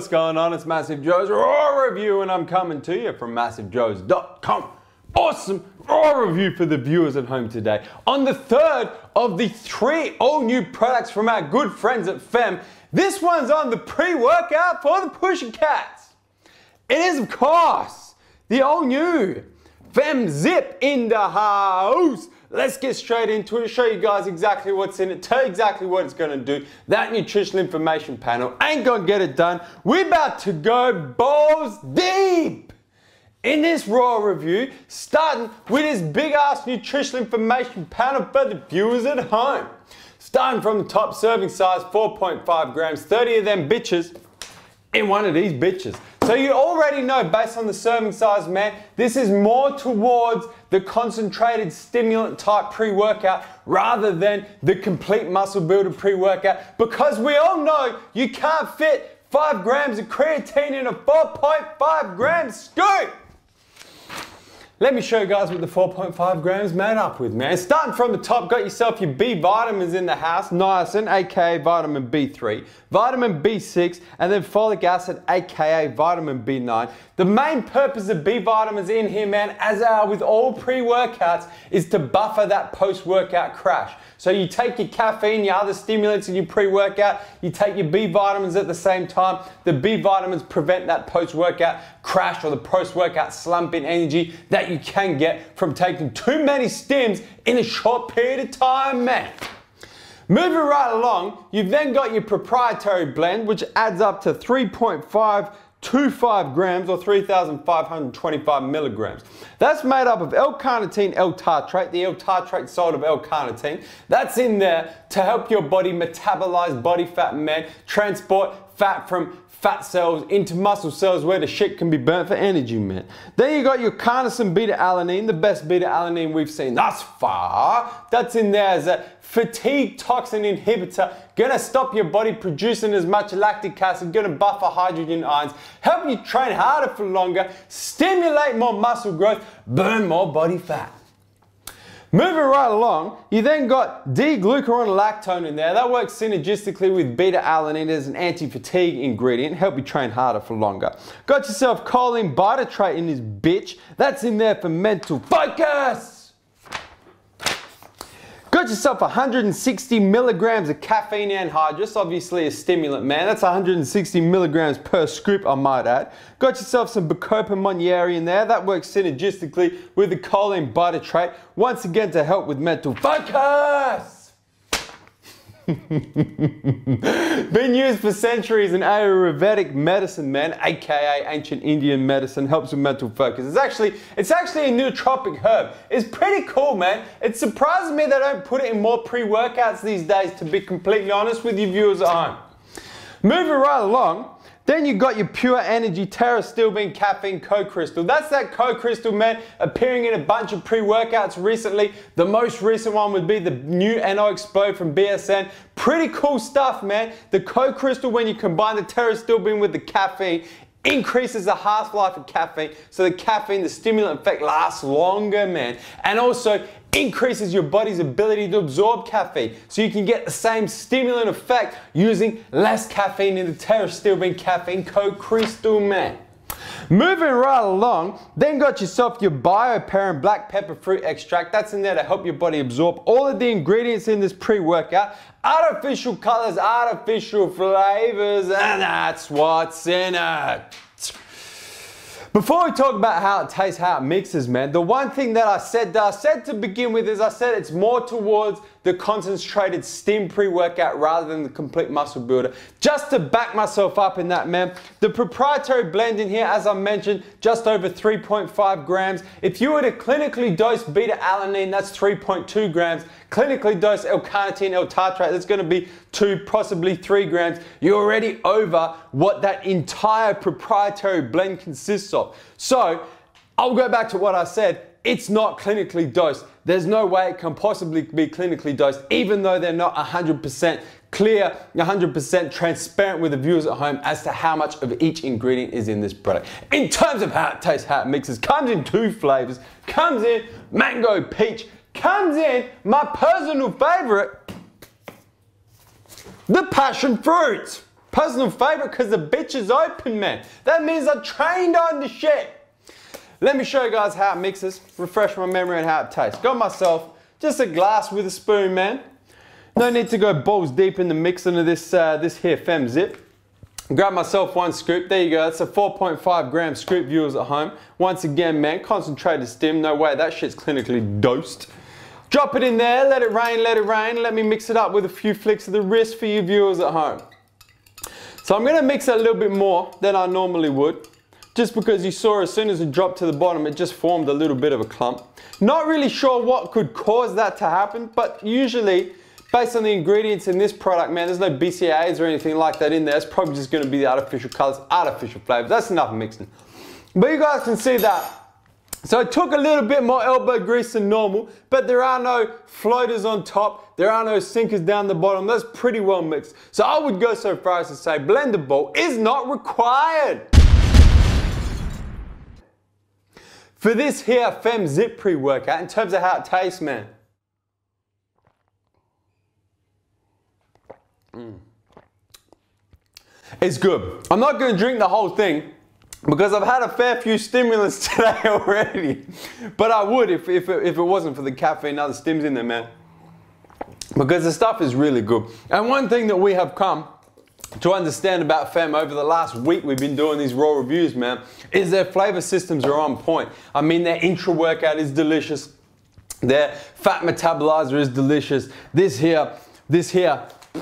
what's going on? It's MassiveJoes RAW review, and I'm coming to you from MassiveJoes.com. Awesome RAW review for the viewers at home today on the third of the 3 all-new products from our good friends at Femme. This one's on the pre-workout for the pussycats. It is, of course, the all-new Femme ZIP in the house. Let's get straight into it, show you guys exactly what's in it, tell you exactly what it's gonna do. That nutritional information panel ain't gonna get it done. We're about to go balls deep in this RAW review, starting with this big ass nutritional information panel for the viewers at home. Starting from the top, serving size 4.5 grams, 30 of them bitches in one of these bitches. So you already know, based on the serving size, man, this is more towards the concentrated stimulant type pre-workout rather than the complete muscle builder pre-workout, because we all know you can't fit 5 grams of creatine in a 4.5 gram scoop. Let me show you guys what the 4.5 grams made up with, man. Starting from the top, got yourself your B vitamins in the house, niacin, aka vitamin B3, vitamin B6, and then folic acid, aka vitamin B9. The main purpose of B vitamins in here, man, as are with all pre-workouts, is to buffer that post-workout crash. So you take your caffeine, your other stimulants in your pre-workout, you take your B vitamins at the same time. The B vitamins prevent that post-workout crash or the post-workout slump in energy that you can get from taking too many stims in a short period of time, man. Moving right along, you've then got your proprietary blend, which adds up to 3.525 grams or 3,525 milligrams. That's made up of L-carnitine, L-tartrate, the L-tartrate salt of L-carnitine. That's in there to help your body metabolize body fat, man, transport fat from fat cells into muscle cells where the shit can be burnt for energy, man. Then you got your carnosine beta-alanine, the best beta-alanine we've seen thus far. That's in there as a fatigue toxin inhibitor, gonna stop your body producing as much lactic acid, gonna buffer hydrogen ions, help you train harder for longer, stimulate more muscle growth, burn more body fat. Moving right along, you then got D-glucuronolactone in there. That works synergistically with beta-alanine as an anti-fatigue ingredient, help you train harder for longer. Got yourself choline bitartrate in this bitch. That's in there for mental focus. Got yourself 160 milligrams of caffeine anhydrous, obviously a stimulant, man. That's 160 milligrams per scoop, I might add. Got yourself some Bacopa Monnieri in there. That works synergistically with the choline bitartrate, once again to help with mental focus. Been used for centuries in Ayurvedic medicine, man, aka ancient Indian medicine, helps with mental focus. It's actually a nootropic herb. It's pretty cool, man. It surprises me they don't put it in more pre-workouts these days, to be completely honest with you viewers at home. Moving right along, then you got your Pure Energy Terra-Stilbene Caffeine Co-Crystal. That's that Co-Crystal, man, appearing in a bunch of pre-workouts recently. The most recent one would be the new NO Explode from BSN. Pretty cool stuff, man. The Co-Crystal, when you combine the Terra-Stilbene with the caffeine, increases the half-life of caffeine, so the caffeine, the stimulant effect lasts longer, man. And also increases your body's ability to absorb caffeine, so you can get the same stimulant effect using less caffeine in the Terra-Stilbene Caffeine Co-Crystal, man. Moving right along, then got yourself your BioPerine black pepper fruit extract. That's in there to help your body absorb all of the ingredients in this pre-workout. Artificial colors, artificial flavors, and that's what's in it. Before we talk about how it tastes, how it mixes, man, the one thing that I said to begin with is I said it's more towards the concentrated stim pre-workout rather than the complete muscle builder. Just to back myself up in that, man, the proprietary blend in here, as I mentioned, just over 3.5 grams. If you were to clinically dose beta-alanine, that's 3.2 grams. Clinically dose L-carnitine, L-tartrate, that's gonna be 2, possibly 3 grams. You're already over what that entire proprietary blend consists of. So, I'll go back to what I said. It's not clinically dosed. There's no way it can possibly be clinically dosed, even though they're not 100% clear, 100% transparent with the viewers at home as to how much of each ingredient is in this product. In terms of how it tastes, how it mixes, comes in 2 flavors. Comes in mango peach, comes in my personal favorite, the passion fruit. Personal favorite because the bitch is open, man. That means I trained on the shit. Let me show you guys how it mixes, refresh my memory on how it tastes. Got myself just a glass with a spoon, man. No need to go balls deep in the mixing of this here Femme ZIP. Grab myself one scoop. There you go. That's a 4.5 gram scoop, viewers at home. Once again, man, concentrated stim. No way, that shit's clinically dosed. Drop it in there, let it rain, let it rain. Let me mix it up with a few flicks of the wrist for you viewers at home. So I'm gonna mix it a little bit more than I normally would. Just because you saw as soon as it dropped to the bottom, it just formed a little bit of a clump. Not really sure what could cause that to happen, but usually, based on the ingredients in this product, man, there's no BCAAs or anything like that in there. It's probably just gonna be the artificial colors, artificial flavors. That's enough mixing. But you guys can see that. So it took a little bit more elbow grease than normal, but there are no floaters on top. There are no sinkers down the bottom. That's pretty well mixed. So I would go so far as to say blender bowl is not required. For this here Femme ZIP pre-workout, in terms of how it tastes, man. It's good. I'm not going to drink the whole thing because I've had a fair few stimulants today already. But I would if it wasn't for the caffeine and other stims in there, man. Because the stuff is really good. And one thing that we have come to understand about Femme over the last week we've been doing these raw reviews, man, is their flavor systems are on point. I mean, their intra-workout is delicious. Their fat metabolizer is delicious. This here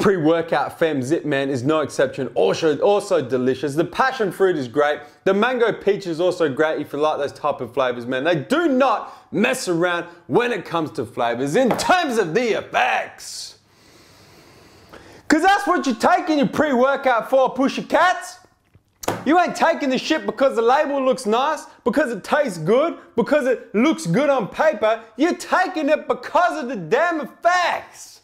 pre-workout Femme ZIP, man, is no exception. Also delicious. The passion fruit is great. The mango peach is also great if you like those type of flavors, man. They do not mess around when it comes to flavors in terms of the effects. Because that's what you're taking your pre-workout for, pussycats. You ain't taking the shit because the label looks nice, because it tastes good, because it looks good on paper. You're taking it because of the damn effects.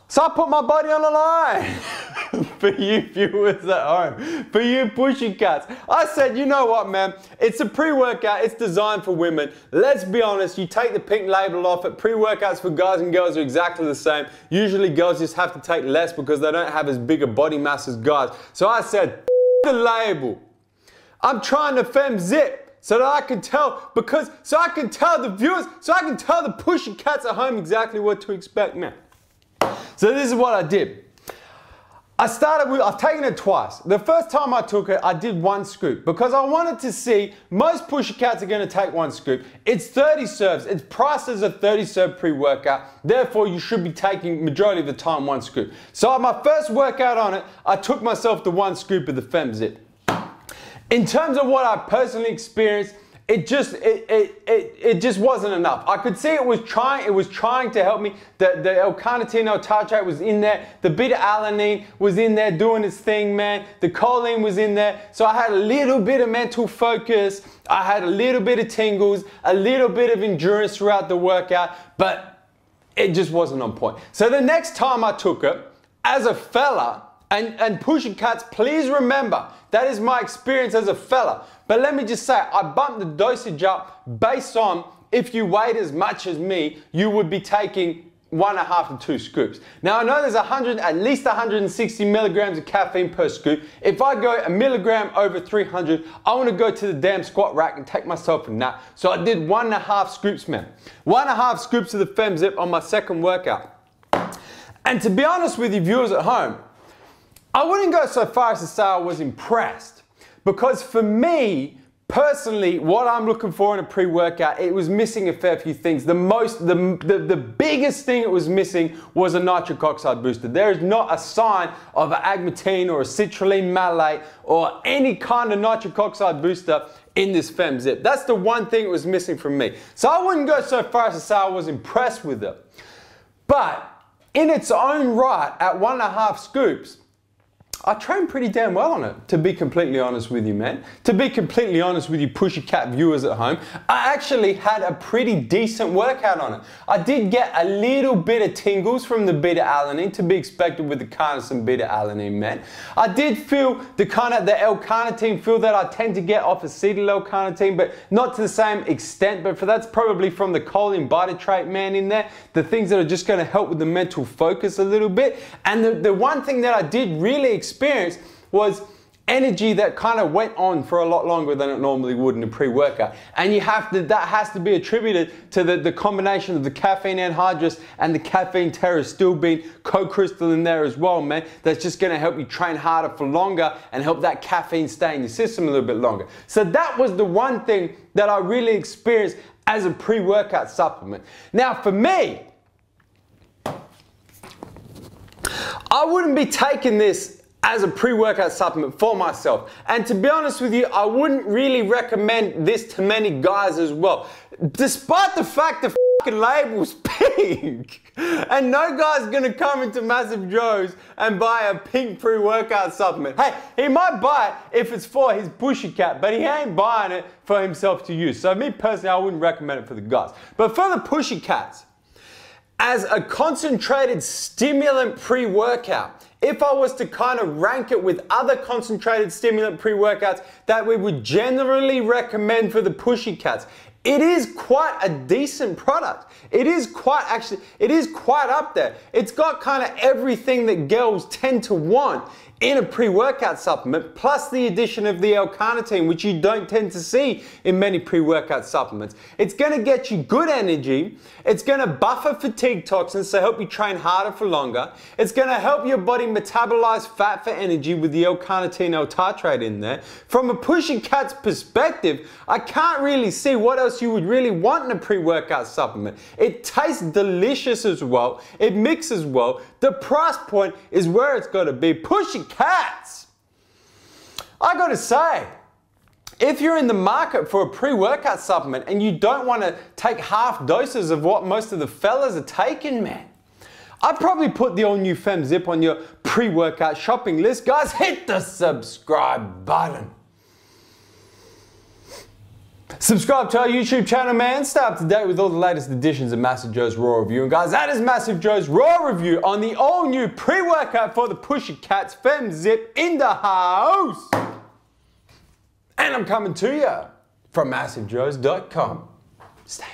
So I put my body on the line for you viewers at home, for you pussycats. I said, you know what, man? It's a pre-workout. It's designed for women. Let's be honest. You take the pink label off it. Pre-workouts for guys and girls are exactly the same. Usually girls just have to take less because they don't have as big a body mass as guys. So I said, the label. I'm trying to Femme ZIP so that I can tell, so I can tell the viewers, so I can tell the pussycats at home exactly what to expect, man. So this is what I did. I've taken it twice. The first time I took it, I did one scoop because I wanted to see, most pussycats are going to take one scoop. It's 30 serves. It's priced as a 30 serve pre-workout. Therefore, you should be taking majority of the time one scoop. So on my first workout on it, I took myself to one scoop of the Femme ZIP. In terms of what I personally experienced, it just wasn't enough. I could see it was trying to help me. The L-carnitine, L-tartrate was in there. The beta-alanine was in there doing its thing, man. The choline was in there. So I had a little bit of mental focus. I had a little bit of tingles, a little bit of endurance throughout the workout, but it just wasn't on point. So the next time I took it, as a fella, and pussycats, please remember, that is my experience as a fella. But let me just say, I bumped the dosage up based on if you weighed as much as me, you would be taking 1.5 to 2 scoops. Now I know there's at least 160 milligrams of caffeine per scoop. If I go a milligram over 300, I want to go to the damn squat rack and take myself a nap. So I did 1.5 scoops, man. 1.5 scoops of the Femme ZIP on my second workout. And to be honest with you viewers at home, I wouldn't go so far as to say I was impressed, because for me, personally, what I'm looking for in a pre-workout, it was missing a fair few things. The biggest thing it was missing was a nitric oxide booster. There is not a sign of an agmatine or a citrulline malate or any kind of nitric oxide booster in this Femme ZIP. That's the one thing it was missing from me. So I wouldn't go so far as to say I was impressed with it. But in its own right, at 1.5 scoops, I trained pretty damn well on it, to be completely honest with you, man. To be completely honest with you Pussycat viewers at home, I actually had a pretty decent workout on it. I did get a little bit of tingles from the beta-alanine, to be expected with the carnosine beta-alanine, man. I did feel the L-carnitine feel that I tend to get off acetyl L-carnitine, but not to the same extent, but that's probably from the choline bitartrate, man, in there. The things that are just going to help with the mental focus a little bit. And the one thing that I did really experience was energy that kind of went on for a lot longer than it normally would in a pre-workout. And that has to be attributed to the combination of the caffeine anhydrous and the caffeine pterostilbene co-crystal in there as well, man. That's just going to help you train harder for longer and help that caffeine stay in your system a little bit longer. So that was the one thing that I really experienced as a pre-workout supplement. Now for me, I wouldn't be taking this as a pre-workout supplement for myself. And to be honest with you, I wouldn't really recommend this to many guys as well. Despite the fact the fucking label's pink. And no guy's gonna come into MassiveJoes and buy a pink pre-workout supplement. Hey, he might buy it if it's for his pussycat, but he ain't buying it for himself to use. So me personally, I wouldn't recommend it for the guys. But for the pussycats, as a concentrated stimulant pre-workout, if I was to kind of rank it with other concentrated stimulant pre-workouts that we would generally recommend for the pussycats, it is quite a decent product. It is quite up there. It's got kind of everything that girls tend to want in a pre-workout supplement, plus the addition of the L-carnitine, which you don't tend to see in many pre-workout supplements. It's gonna get you good energy, it's gonna buffer fatigue toxins, so help you train harder for longer, it's gonna help your body metabolize fat for energy with the L-carnitine L-tartrate in there. From a pussycat's perspective, I can't really see what else you would really want in a pre-workout supplement. It tastes delicious as well, it mixes well, the price point is where it's gotta be. Pussycats! I gotta say, if you're in the market for a pre-workout supplement and you don't want to take half doses of what most of the fellas are taking, man, I'd probably put the all new Femme ZIP on your pre-workout shopping list. Guys, hit the subscribe button. Subscribe to our YouTube channel, man. Stay up to date with all the latest editions of MassiveJoes RAW Review. And guys, that is MassiveJoes RAW Review on the all-new pre-workout for the pussycats, Femme ZIP in the house. And I'm coming to you from MassiveJoes.com. Stay